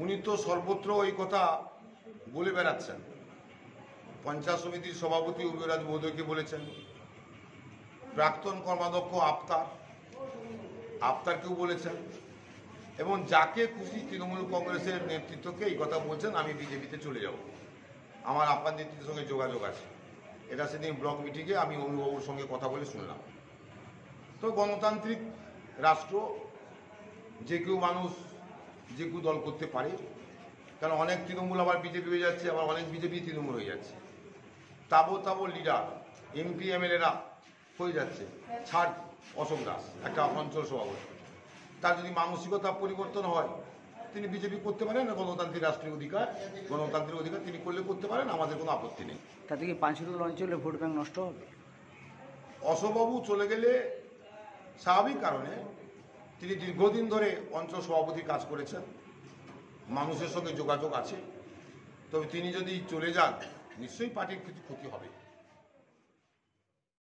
উনি তো সর্বত্র ওই কথা বলে বেড়াচ্ছেন। পঞ্চায়েত সমিতির সভাপতি অভিরাজ মহোদয়কে বলেছেন, প্রাক্তন কর্মাধ্যক্ষ আফতারকেও বলেছেন, এবং যাকে খুশি তৃণমূল কংগ্রেসের নেতৃত্বকে এই কথা বলছেন, আমি বিজেপিতে চলে যাব, আমার আপনার নেতৃত্বের সঙ্গে যোগাযোগ আছে। এটা সেদিন ব্লক মিটিংয়ে আমি অমিবাবুর সঙ্গে কথা বলে শুনলাম। তো গণতান্ত্রিক রাষ্ট্র, যে কেউ মানুষ যে কেউ দল করতে পারে, কারণ অনেক তৃণমূল আবার বিজেপি হয়ে যাচ্ছে, আবার অনেক বিজেপি তৃণমূল হয়ে যাচ্ছে। তাবো লিডার এমপি এমএলএরা হয়ে যাচ্ছে। ছাড় অশোক দাস একটা অঞ্চল সভাপতি, তার যদি মানসিকতা পরিবর্তন হয়, তিনি বিজেপি করতে পারেন। গণতান্ত্রিক রাষ্ট্রীয় অধিকার, গণতান্ত্রিক অধিকার তিনি করলে করতে পারেন, আমাদের কোনো আপত্তি নেই। তাতে কি পাঁচরুল অঞ্চলে ভোট ব্যাংক নষ্ট হবে? অশোকবাবু চলে গেলে স্বাভাবিক কারণে, তিনি দীর্ঘদিন ধরে অঞ্চল সভাপতির কাজ করেছেন, মানুষের সঙ্গে যোগাযোগ আছে। তবে তিনি যদি চলে যান, নিশ্চয়ই পার্টির কিছু ক্ষতি হবে।